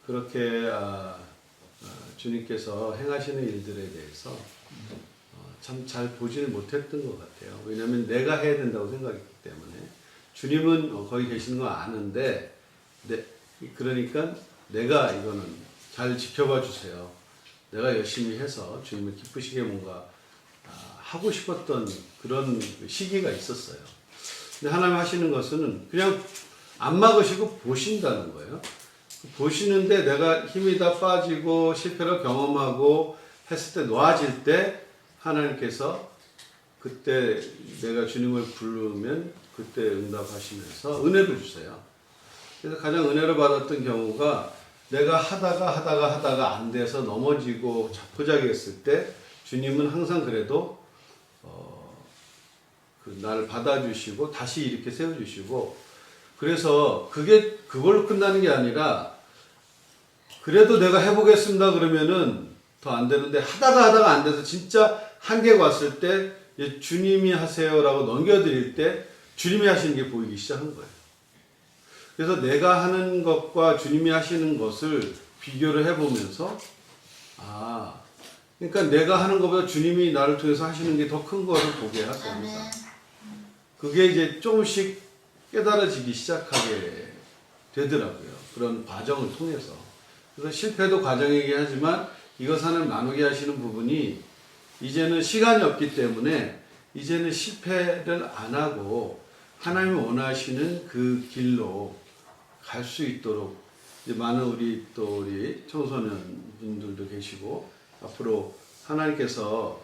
그렇게 주님께서 행하시는 일들에 대해서 참 잘 보지를 못했던 것 같아요. 왜냐하면 내가 해야 된다고 생각했기 때문에. 주님은 거기 계시는 거 아는데, 그러니까 내가 이거는 잘 지켜봐 주세요. 내가 열심히 해서 주님을 기쁘시게 뭔가 하고 싶었던 그런 시기가 있었어요. 근데 하나님 하시는 것은 그냥 안 막으시고 보신다는 거예요. 보시는데 내가 힘이 다 빠지고 실패를 경험하고 했을 때 놓아질 때 하나님께서 그때 내가 주님을 부르면 그때 응답하시면서 은혜를 주세요. 그래서 가장 은혜를 받았던 경우가 내가 하다가 안 돼서 넘어지고 자포자기했을 때 주님은 항상 그래도 나를 받아주시고 다시 이렇게 세워주시고, 그래서 그걸로 끝나는 게 아니라 그래도 내가 해보겠습니다 그러면은 더 안 되는데 하다가 안 돼서 진짜 한계가 왔을 때 주님이 하세요라고 넘겨드릴 때 주님이 하시는 게 보이기 시작한 거예요. 그래서 내가 하는 것과 주님이 하시는 것을 비교를 해보면서 그러니까 내가 하는 것보다 주님이 나를 통해서 하시는 게 더 큰 거를 보게 하세요. 항상. 그게 이제 조금씩 깨달아지기 시작하게 되더라고요. 그런 과정을 통해서. 그래서 실패도 과정이긴 하지만 이것 하나님 나누게 하시는 부분이 이제는 시간이 없기 때문에 이제는 실패를 안 하고 하나님이 원하시는 그 길로 갈 수 있도록 이제 많은 우리 청소년 분들도 계시고 앞으로 하나님께서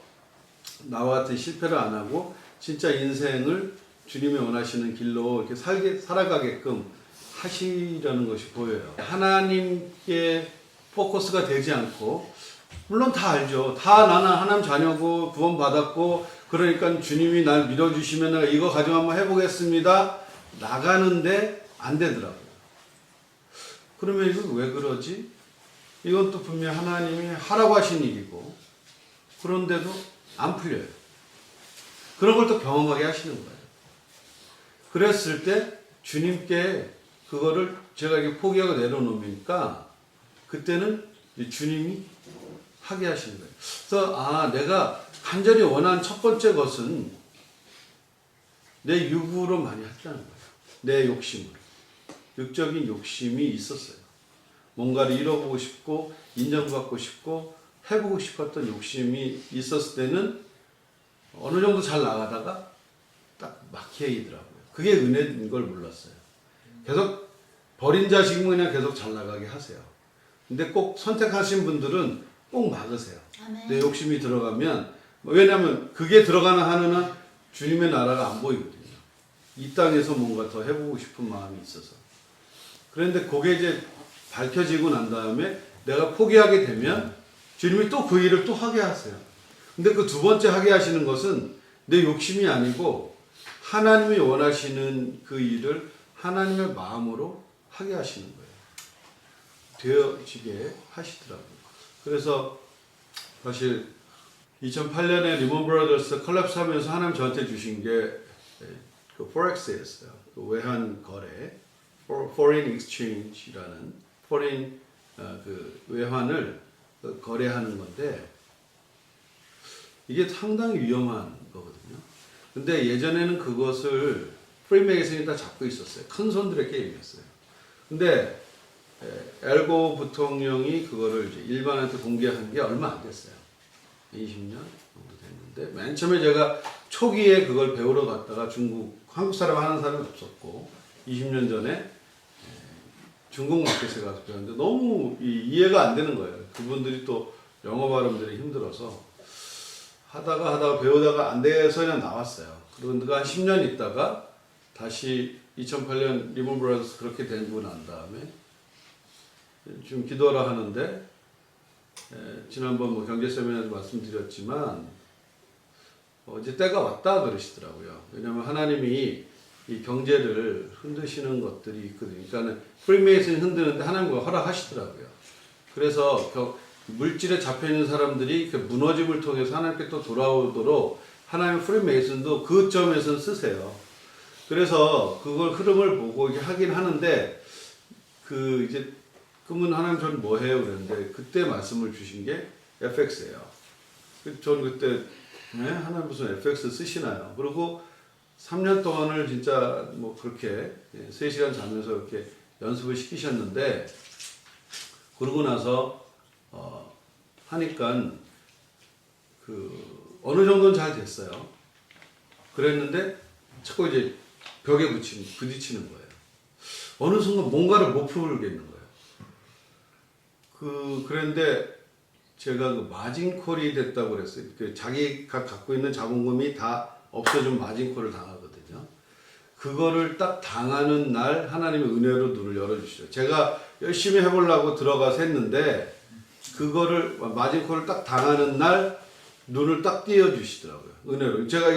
나와 같은 실패를 안 하고 진짜 인생을 주님이 원하시는 길로 이렇게 살아가게끔 하시려는 것이 보여요. 하나님께 포커스가 되지 않고, 물론 다 알죠. 다 나는 하나님 자녀고 구원받았고 그러니까 주님이 날 믿어주시면 내가 이거 가지고 한번 해보겠습니다. 나가는데 안 되더라고요. 그러면 이거 왜 그러지? 이건 또 분명히 하나님이 하라고 하신 일이고 그런데도 안 풀려요. 그런 걸 또 경험하게 하시는 거예요. 그랬을 때 주님께 그거를 제가 이렇게 포기하고 내려놓으니까 그때는 주님이 하게 하시는 거예요. 그래서 내가 간절히 원한 첫 번째 것은 내 육으로 많이 했다는 거예요. 내 욕심으로. 육적인 욕심이 있었어요. 뭔가를 이뤄보고 싶고 인정받고 싶고 해보고 싶었던 욕심이 있었을 때는 어느 정도 잘 나가다가 딱 막히더라고요. 그게 은혜인 걸 몰랐어요. 계속 버린 자식은 그냥 계속 잘 나가게 하세요. 근데 꼭 선택하신 분들은 꼭 막으세요. 아멘. 내 욕심이 들어가면, 왜냐하면 그게 들어가는 한은 주님의 나라가 안 보이거든요. 이 땅에서 뭔가 더 해보고 싶은 마음이 있어서. 그런데 그게 이제 밝혀지고 난 다음에 내가 포기하게 되면 주님이 또 그 일을 또 하게 하세요. 근데 그 두 번째 하게 하시는 것은 내 욕심이 아니고 하나님이 원하시는 그 일을 하나님의 마음으로 하게 하시는 거예요. 되어지게 하시더라고요. 그래서 사실 2008년에 리먼 브라더스 컬랩스 하면서 하나님 저한테 주신 게 그 포렉스였어요. 그 외환 거래, foreign exchange라는 foreign 그 외환을 거래하는 건데 이게 상당히 위험한 거거든요. 근데 예전에는 그것을 프리메이슨이 다 잡고 있었어요. 큰 손들의 게임이었어요. 근데 엘고 부통령이 그거를 이제 일반한테 공개한 게 얼마 안 됐어요. 20년 정도 됐는데 맨 처음에 제가 초기에 그걸 배우러 갔다가 한국 사람 하는 사람이 없었고 20년 전에 중국 마켓에 가서 배웠는데 너무 이해가 안 되는 거예요. 그분들이 또 영어 발음들이 힘들어서 하다가 배우다가 안 돼서 그냥 나왔어요. 그런데 한 10년 있다가 다시 2008년 리먼 브라더스 그렇게 되고 난 다음에 지금 기도하라 하는데 지난번 경제 세미나에서 말씀드렸지만 이제 때가 왔다 그러시더라고요. 왜냐하면 하나님이 이 경제를 흔드시는 것들이 있거든요. 그러니까 프리메이슨이 흔드는데 하나님과 허락하시더라고요. 그래서 물질에 잡혀있는 사람들이 그 무너짐을 통해서 하나님께 또 돌아오도록 하나님 프리메이슨도 그 점에서 쓰세요. 그래서 그걸 흐름을 보고 이게 하긴 하는데 그 이제 그러면 하나님 저는 뭐 해요? 그랬는데 그때 말씀을 주신 게 FX예요. 저는 그때 네? 하나님 무슨 FX 쓰시나요? 그리고 3년 동안을 진짜 뭐 그렇게 3시간 자면서 이렇게 연습을 시키셨는데 그러고 나서 하니까 그 어느 정도는 잘 됐어요. 그랬는데 자꾸 이제 벽에 부딪히는 거예요. 어느 순간 뭔가를 못 풀겠는 거예요. 그런데 제가 그 마진콜이 됐다고 그랬어요. 그 자기가 갖고 있는 자본금이 다 없어지면 마진콜을 당하거든요. 그거를 딱 당하는 날 하나님의 은혜로 눈을 열어주시죠. 제가 열심히 해보려고 들어가서 했는데 그거를 마진콜을 딱 당하는 날 눈을 딱 띄워주시더라고요. 은혜로. 제가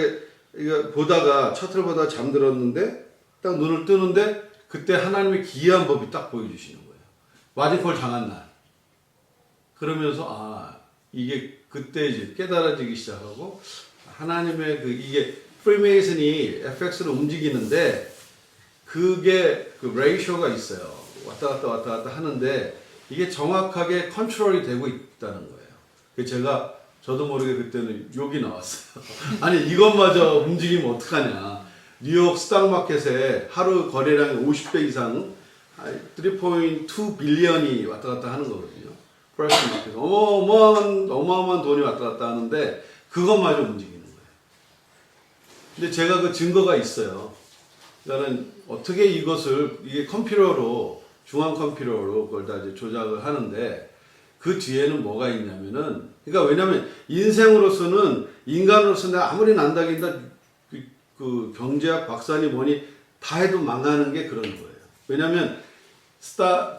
이거 보다가 차트를 보다가 잠들었는데 딱 눈을 뜨는데 그때 하나님의 기이한 법이 딱 보여주시는 거예요. 마진콜 당한 날. 그러면서 이게 그때 이제 깨달아지기 시작하고 하나님의 이게 프리메이슨이 FX로 움직이는데 그게 그 레이쇼가 있어요. 왔다 갔다 하는데 이게 정확하게 컨트롤이 되고 있다는 거예요. 저도 모르게 그때는 욕이 나왔어요. 아니 이것마저 움직이면 어떡하냐. 뉴욕 스탁마켓에 하루 거래량이 50배 이상 3.2 빌리언이 왔다 갔다 하는 거거든요. 프라이스 마켓 어마어마한 돈이 왔다 갔다 하는데 그것마저 움직이는 거예요. 근데 제가 그 증거가 있어요. 그러니까 어떻게 이게 컴퓨터로 중앙 컴퓨터로 그걸 다 이제 조작을 하는데 그 뒤에는 뭐가 있냐면은 그러니까 왜냐면 인생으로서는 인간으로서 내가 아무리 난다긴다 그 경제학 박사니 뭐니 다 해도 망하는 게 그런 거예요. 왜냐면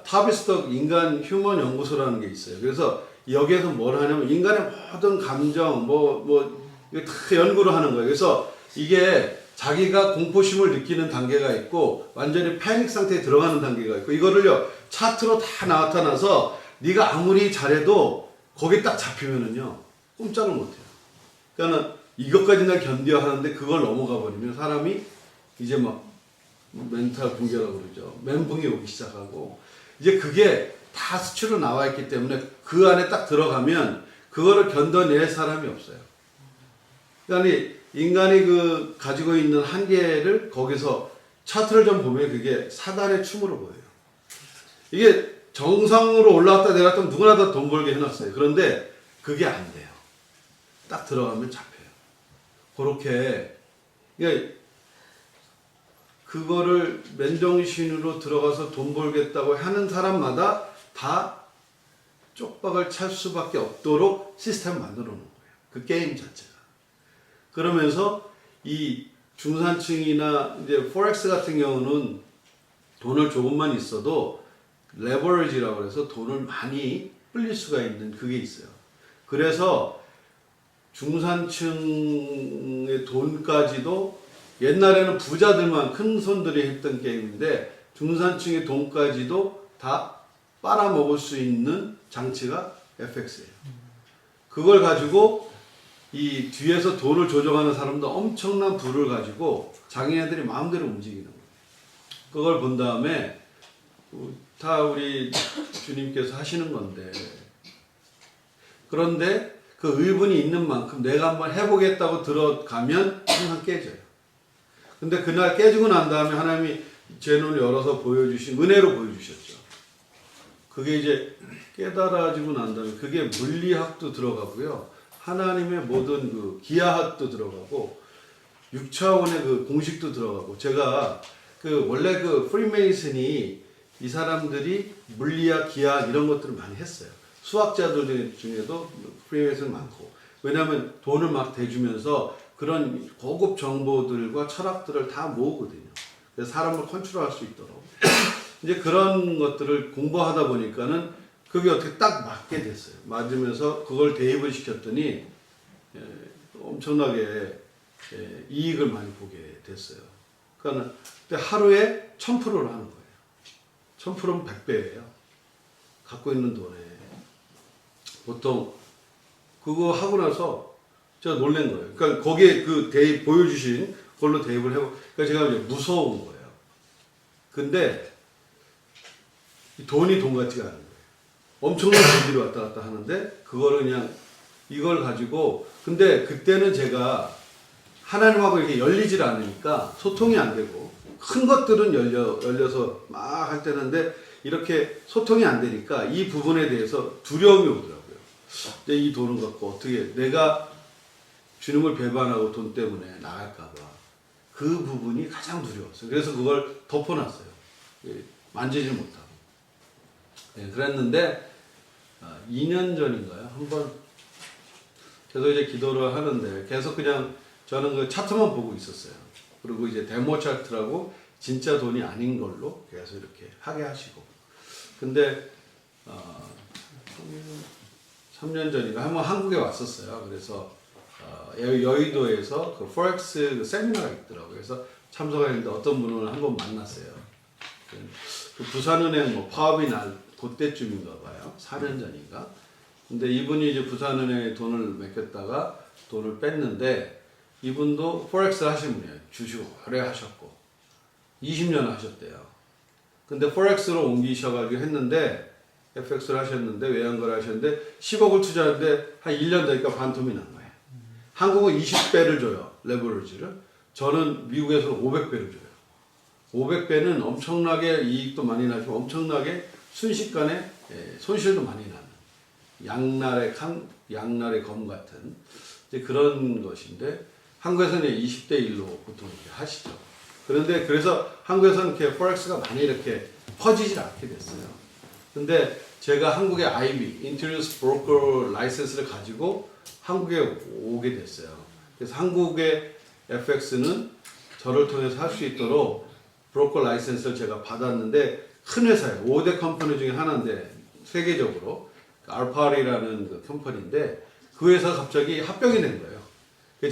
타비스톡 인간 휴먼 연구소라는 게 있어요. 그래서 여기에서 뭘 하냐면 인간의 모든 감정 이거 다 연구를 하는 거예요. 그래서 이게 자기가 공포심을 느끼는 단계가 있고 완전히 패닉 상태에 들어가는 단계가 있고 이거를요 차트로 다 나타나서 네가 아무리 잘해도 거기 딱 잡히면은요 꼼짝을 못해요. 그러니까 이것까지 나 견뎌야 하는데 그걸 넘어가 버리면 사람이 이제 막 멘탈 붕괴라고 그러죠. 멘붕이 오기 시작하고 이제 그게 다 수치로 나와 있기 때문에 그 안에 딱 들어가면 그거를 견뎌낼 사람이 없어요. 그러니까 인간이 가지고 있는 한계를 거기서 차트를 좀 보면 그게 사단의 춤으로 보여요. 이게 정상으로 올라왔다 내려왔다 누구나 다 돈 벌게 해놨어요. 그런데 그게 안 돼요. 딱 들어가면 잡혀요. 그렇게 그거를 맨정신으로 들어가서 돈 벌겠다고 하는 사람마다 다 쪽박을 찰 수밖에 없도록 시스템을 만들어 놓은 거예요. 그 게임 자체가. 그러면서 이 중산층이나 이제 포렉스 같은 경우는 돈을 조금만 있어도 레버리지라고 해서 돈을 많이 불릴 수가 있는 그게 있어요. 그래서 중산층의 돈까지도 옛날에는 부자들만 큰 손들이 했던 게임인데 중산층의 돈까지도 다 빨아먹을 수 있는 장치가 FX예요. 그걸 가지고 이 뒤에서 돈을 조정하는 사람도 엄청난 부를 가지고 자기네들이 마음대로 움직이는 거예요. 그걸 본 다음에 다 우리 주님께서 하시는 건데 그런데 그 의분이 있는 만큼 내가 한번 해보겠다고 들어가면 항상 깨져요. 근데 그날 깨지고 난 다음에 하나님이 제 눈을 열어서 보여주신 은혜로 보여주셨죠. 그게 이제 깨달아지고 난 다음에 그게 물리학도 들어가고요. 하나님의 모든 그 기하학도 들어가고 6차원의 그 공식도 들어가고 제가 원래 프리메이슨이 이 사람들이 물리학, 기하학 이런 것들을 많이 했어요. 수학자들 중에도 프리메이슨 많고 왜냐하면 돈을 막 대주면서 그런 고급 정보들과 철학들을 다 모으거든요. 그래서 사람을 컨트롤할 수 있도록 이제 그런 것들을 공부하다 보니까는 그게 어떻게 딱 맞게 됐어요. 맞으면서 그걸 대입을 시켰더니 엄청나게 이익을 많이 보게 됐어요. 그러니까 하루에 1000%를 하는 거예요. 1000%면 100배예요. 갖고 있는 돈에. 보통 그거 하고 나서 제가 놀란 거예요. 그러니까 거기에 대입 보여주신 걸로 대입을 해보. 그러니까 제가 이제 무서운 거예요. 근데 돈이 돈 같지가 않은 거예요. 엄청난 돈들이 왔다 갔다 하는데 그거를 그냥 이걸 가지고 근데 그때는 제가 하나님하고 이렇게 열리질 않으니까 소통이 안 되고 큰 것들은 열려서 막 할 때는데 이렇게 소통이 안 되니까 이 부분에 대해서 두려움이 오더라고요. 근데 이 돈을 갖고 어떻게 내가 주님을 배반하고 돈 때문에 나갈까봐 그 부분이 가장 두려웠어요. 그래서 그걸 덮어놨어요. 만지지 못하고. 네, 그랬는데 2년 전인가요? 한번 계속 이제 기도를 하는데 계속 그냥 저는 그 차트만 보고 있었어요. 그리고 이제 데모 차트라고 진짜 돈이 아닌 걸로 계속 이렇게 하게 하시고. 근데 3년 전인가 한번 한국에 왔었어요. 그래서 여의도에서 그 포렉스 그 세미나가 있더라고요. 그래서 참석했는데 어떤 분을 한번 만났어요. 그 부산은행 뭐 파업이 날 그때쯤인가 봐요. 4년 전인가. 근데 이분이 이제 부산은행에 돈을 맡겼다가 돈을 뺐는데 이분도 포렉스 하신 분이에요. 주식 오래 하셨고 20년 하셨대요. 근데 포렉스로 옮기셔가지고 했는데 FX를 하셨는데 외환거래 하셨는데 10억을 투자했는데 한 1년 되니까 반토막이 난 거예요. 한국은 20배를 줘요. 레버리지를. 저는 미국에서는 500배를 줘요. 500배는 엄청나게 이익도 많이 나지만 엄청나게 순식간에 손실도 많이 나는 양날의 검 같은 이제 그런 것인데 한국에서는 20대 1로 보통 이렇게 하시죠. 그런데 그래서 한국에서는 이렇게 포렉스가 많이 이렇게 퍼지질 않게 됐어요. 근데 제가 한국의 IB, Introduced Broker License를 가지고 한국에 오게 됐어요. 그래서 한국의 FX는 저를 통해서 할 수 있도록 브로커 라이센스를 제가 받았는데 큰 회사예요. 5대 컴퍼니 중에 하나인데 세계적으로 알파리라는 그 컴퍼니인데 그 회사가 갑자기 합병이 된 거예요.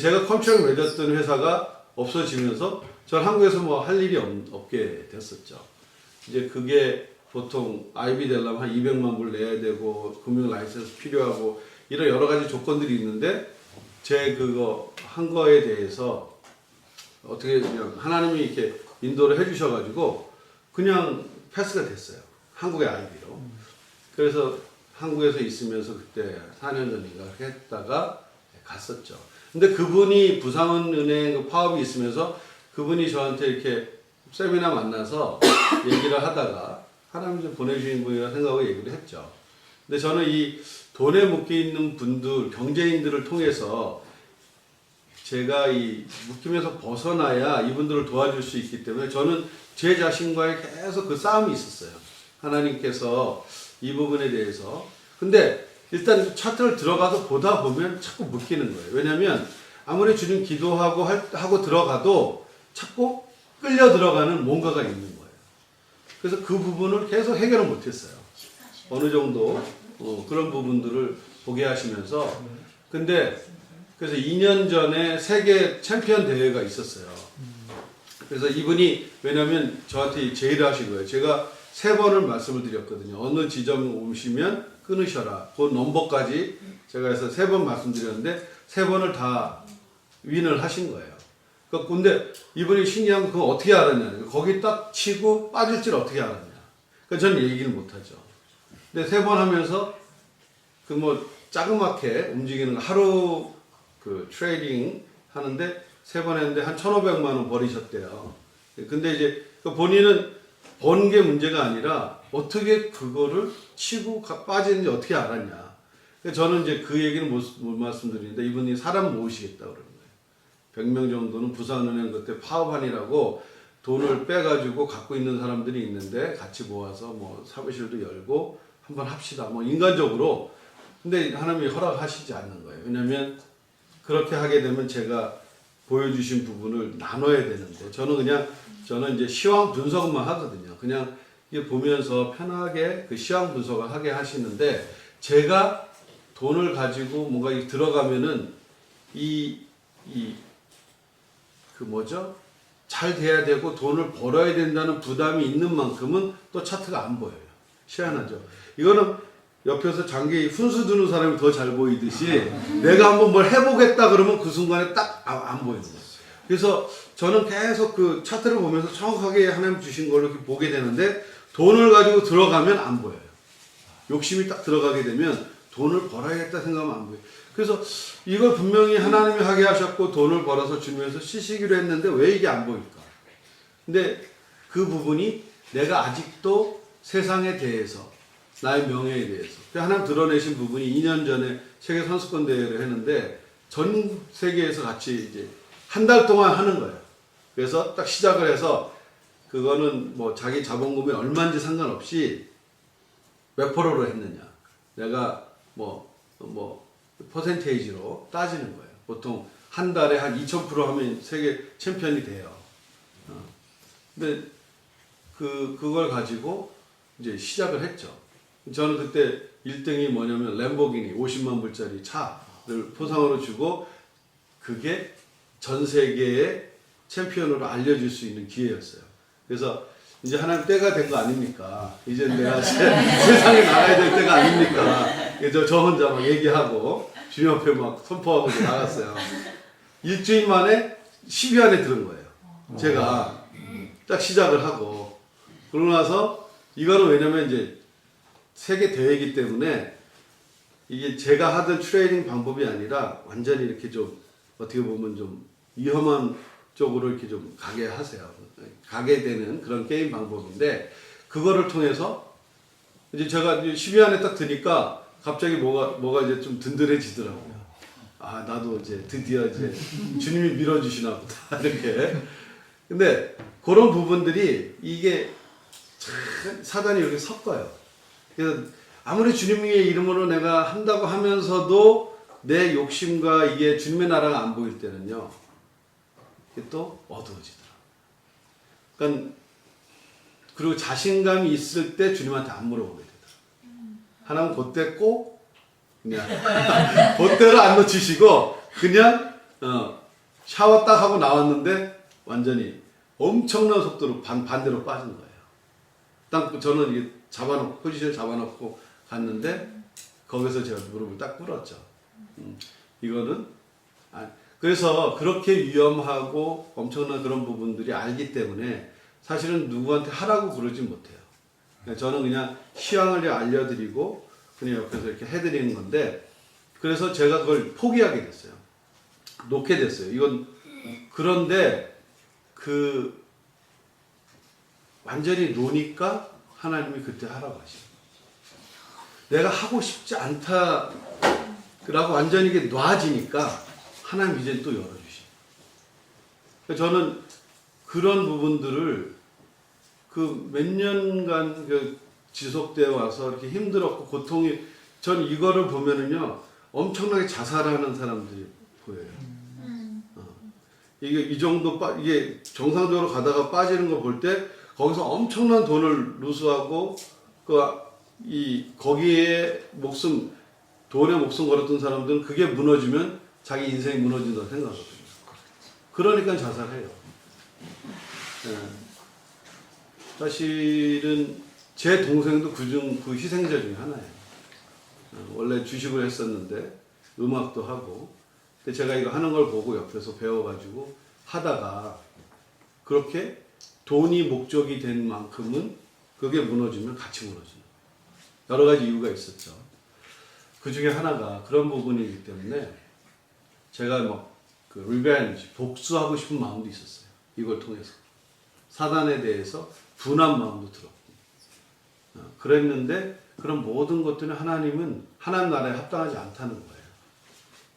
제가 컨트랙을 맺었던 회사가 없어지면서 전 한국에서 뭐 할 일이 없게 됐었죠. 이제 그게 보통 IB 되려면 한 200만 불 내야 되고 금융 라이센스 필요하고 이런 여러 가지 조건들이 있는데 제 그거 한 거에 대해서 어떻게 그냥 하나님이 이렇게 인도를 해주셔가지고 그냥 패스가 됐어요. 한국의 IB로. 그래서 한국에서 있으면서 그때 4년 전인가 했다가 갔었죠. 근데 그분이 부산은행 그 파업이 있으면서 그분이 저한테 이렇게 세미나 만나서 얘기를 하다가 하나님 좀 보내주신 분이라 생각하고 얘기를 했죠. 근데 저는 이 돈에 묶여있는 분들, 경제인들을 통해서 제가 이 묶임에서 벗어나야 이분들을 도와줄 수 있기 때문에 저는 제 자신과의 계속 그 싸움이 있었어요. 하나님께서 이 부분에 대해서. 근데 일단 차트를 들어가서 보다 보면 자꾸 묶이는 거예요. 왜냐면 아무리 주님 기도하고 하고 들어가도 자꾸 끌려 들어가는 뭔가가 있는 거예요. 그래서 그 부분을 계속 해결을 못했어요. 어느 정도 그런 부분들을 보게 하시면서 근데 그래서 2년 전에 세계 챔피언 대회가 있었어요. 그래서 이분이 왜냐면 저한테 제의를 하신 거예요. 제가 3번을 말씀을 드렸거든요. 어느 지점 오시면 끊으셔라. 그 넘버까지 제가 해서 3번 말씀드렸는데 3번을 다 윈을 하신 거예요. 근데 이분이 신기한 건 그거 어떻게 알았냐. 거기 딱 치고 빠질 줄 어떻게 알았냐. 그러니까 저는 얘기를 못하죠. 근데 3번 하면서 그 뭐 자그맣게 움직이는 거 하루 그 트레이딩 하는데 3번 했는데 한 1,500만 원 버리셨대요. 근데 이제 본인은 번 게 문제가 아니라 어떻게 그거를 치고 빠지는지 어떻게 알았냐. 저는 이제 그 얘기는 못 말씀드리는데 이분이 사람 모으시겠다 그러는 거예요. 100명 정도는 부산은행 그때 파업한이라고 돈을 빼가지고 갖고 있는 사람들이 있는데 같이 모아서 뭐 사무실도 열고 한번 합시다. 뭐 인간적으로. 근데 하나님이 허락하시지 않는 거예요. 왜냐면 그렇게 하게 되면 제가 보여주신 부분을 나눠야 되는데 저는 이제 시황 분석만 하거든요. 그냥 이게 보면서 편하게 그 시황 분석을 하게 하시는데 제가 돈을 가지고 뭔가 들어가면은 잘 돼야 되고 돈을 벌어야 된다는 부담이 있는 만큼은 또 차트가 안 보여요. 희한하죠. 이거는 옆에서 장기 훈수 두는 사람이 더 잘 보이듯이 내가 한번 뭘 해보겠다 그러면 그 순간에 딱 안 보이는 거예요. 그래서 저는 계속 그 차트를 보면서 정확하게 하나님 주신 걸로 이렇게 보게 되는데 돈을 가지고 들어가면 안 보여요. 욕심이 딱 들어가게 되면 돈을 벌어야겠다 생각하면 안 보여요. 그래서 이걸 분명히 하나님이 하게 하셨고 돈을 벌어서 주님께서 쓰시기로 했는데 왜 이게 안 보일까? 근데 그 부분이 내가 아직도 세상에 대해서 나의 명예에 대해서 하나님 드러내신 부분이 2년 전에 세계 선수권 대회를 했는데 전 세계에서 같이 이제 한 달 동안 하는 거예요. 그래서 딱 시작을 해서 그거는 뭐 자기 자본금이 얼마인지 상관없이 몇 프로로 했느냐. 내가 뭐 퍼센테이지로 따지는 거예요. 보통 한 달에 한 2000% 하면 세계 챔피언이 돼요. 근데 그걸 가지고 이제 시작을 했죠. 저는 그때 1등이 뭐냐면 램보기니 50만 불짜리 차를 포상으로 주고 그게 전 세계의 챔피언으로 알려줄 수 있는 기회였어요. 그래서 이제 하나님 때가 된 거 아닙니까? 이제 내가 세상에 나가야 될 때가 아닙니까? 그래서 저 혼자 막 얘기하고 주님 앞에 막 선포하고 나갔어요. 일주일 만에 10위 안에 들은 거예요. 제가 딱 시작을 하고 그러고 나서 이거는 왜냐면 이제 세계 대회이기 때문에 이게 제가 하던 트레이닝 방법이 아니라 완전히 이렇게 좀 어떻게 보면 좀 위험한 쪽으로 이렇게 좀 가게 하세요. 가게 되는 그런 게임 방법인데 그거를 통해서 이제 제가 10위 안에 딱 드니까 갑자기 뭐가 이제 좀 든든해지더라고요. 아, 나도 이제 드디어 이제 주님이 밀어주시나 보다. 이렇게. 근데 그런 부분들이 이게 참 사단이 이렇게 섞어요. 그래서 아무리 주님의 이름으로 내가 한다고 하면서도 내 욕심과 이게 주님의 나라가 안 보일 때는요. 이게 또 어두워지더라. 그러니까 그리고 자신감이 있을 때 주님한테 안 물어보게 되더라. 하나님 그때 꼭 그냥 그때로 안 놓치시고 그냥 샤워 딱 하고 나왔는데 완전히 엄청난 속도로 반대로 빠진 거예요. 딱 저는 이게 잡아놓고 포지션 잡아놓고 갔는데 거기서 제가 무릎을 딱 꿇었죠. 이거는 그래서 그렇게 위험하고 엄청난 그런 부분들이 알기 때문에 사실은 누구한테 하라고 그러지 못해요. 저는 그냥 시황을 알려드리고 그냥 옆에서 이렇게 해드리는 건데 그래서 제가 그걸 포기하게 됐어요. 놓게 됐어요. 이건 그런데 완전히 노니까 하나님이 그때 하라고 하시죠. 내가 하고 싶지 않다라고 완전히 이게 놔지니까 하나님 이제 또 열어주시. 저는 그런 부분들을 그 몇 년간 지속되어 와서 이렇게 힘들었고 고통이 전 이거를 보면은요 엄청나게 자살하는 사람들이 보여요. 이게 이 정도 이게 정상적으로 가다가 빠지는 거 볼 때 거기서 엄청난 돈을 누수하고 거기에 돈에 목숨 걸었던 사람들은 그게 무너지면 자기 인생이 무너진다고 생각하거든요. 그러니까 자살해요. 네. 사실은 제 동생도 그 희생자 중에 하나예요. 원래 주식을 했었는데 음악도 하고 근데 제가 이거 하는 걸 보고 옆에서 배워가지고 하다가 그렇게 돈이 목적이 된 만큼은 그게 무너지면 같이 무너지는 거예요. 여러 가지 이유가 있었죠. 그 중에 하나가 그런 부분이기 때문에 제가 리벤지, 복수하고 싶은 마음도 있었어요. 이걸 통해서. 사단에 대해서 분한 마음도 들었고. 그랬는데 그런 모든 것들은 하나님은 하나님 나라에 합당하지 않다는 거예요.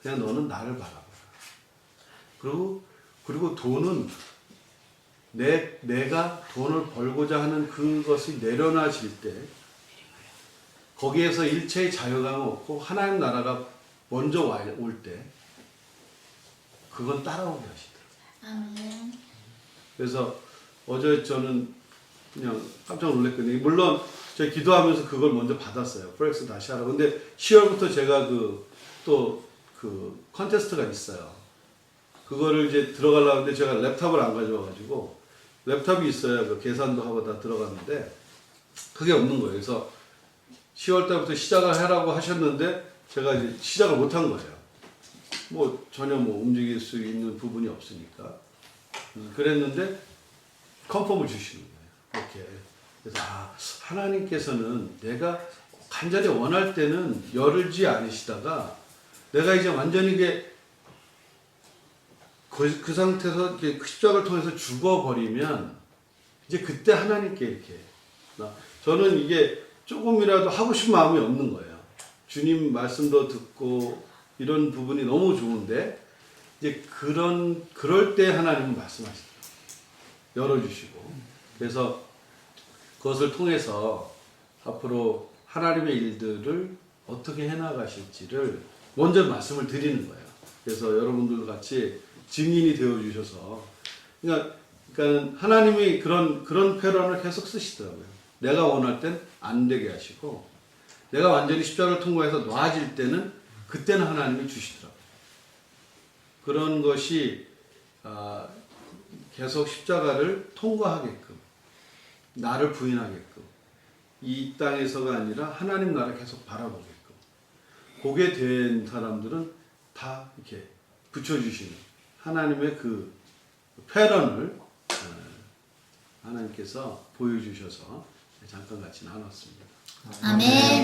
그냥 너는 나를 바라봐라. 그리고 돈은 내가 돈을 벌고자 하는 그것이 내려놔질 때 거기에서 일체의 자유감은 없고 하나님 나라가 먼저 올 때 그건 따라오게 하시더라고요. 그래서 어제 저는 그냥 깜짝 놀랐거든요. 물론 제가 기도하면서 그걸 먼저 받았어요. 프렉스 다시 하라고. 근데 10월부터 제가 또 컨테스트가 있어요. 그거를 이제 들어가려고 하는데 제가 랩탑을 안 가져와가지고 랩탑이 있어야 계산도 하고 다 들어갔는데 그게 없는 거예요. 그래서 10월 달부터 시작을 하라고 하셨는데 제가 이제 시작을 못 한 거예요. 전혀 움직일 수 있는 부분이 없으니까. 그랬는데 컨펌을 주시는 거예요. 이렇게 그래서 하나님께서는 내가 간절히 원할 때는 열지 않으시다가 내가 이제 완전히 이게 그 상태에서 그 십자가를 통해서 죽어버리면 이제 그때 하나님께 이렇게 저는 이게 조금이라도 하고 싶은 마음이 없는 거예요. 주님 말씀도 듣고 이런 부분이 너무 좋은데 이제 그럴 때 하나님은 말씀하시더라고요. 열어주시고 그래서 그것을 통해서 앞으로 하나님의 일들을 어떻게 해나가실지를 먼저 말씀을 드리는 거예요. 그래서 여러분들 같이 증인이 되어 주셔서 그러니까 하나님이 그런 패런을 계속 쓰시더라고요. 내가 원할 땐 안 되게 하시고 내가 완전히 십자가를 통과해서 놔질 때는 그때는 하나님이 주시더라고요. 그런 것이 계속 십자가를 통과하게끔 나를 부인하게끔 이 땅에서가 아니라 하나님 나라를 계속 바라보게끔 보게 된 사람들은 다 이렇게 붙여주시는 하나님의 그 패런을 하나님께서 보여주셔서 잠깐 같이 나눴습니다. 아멘.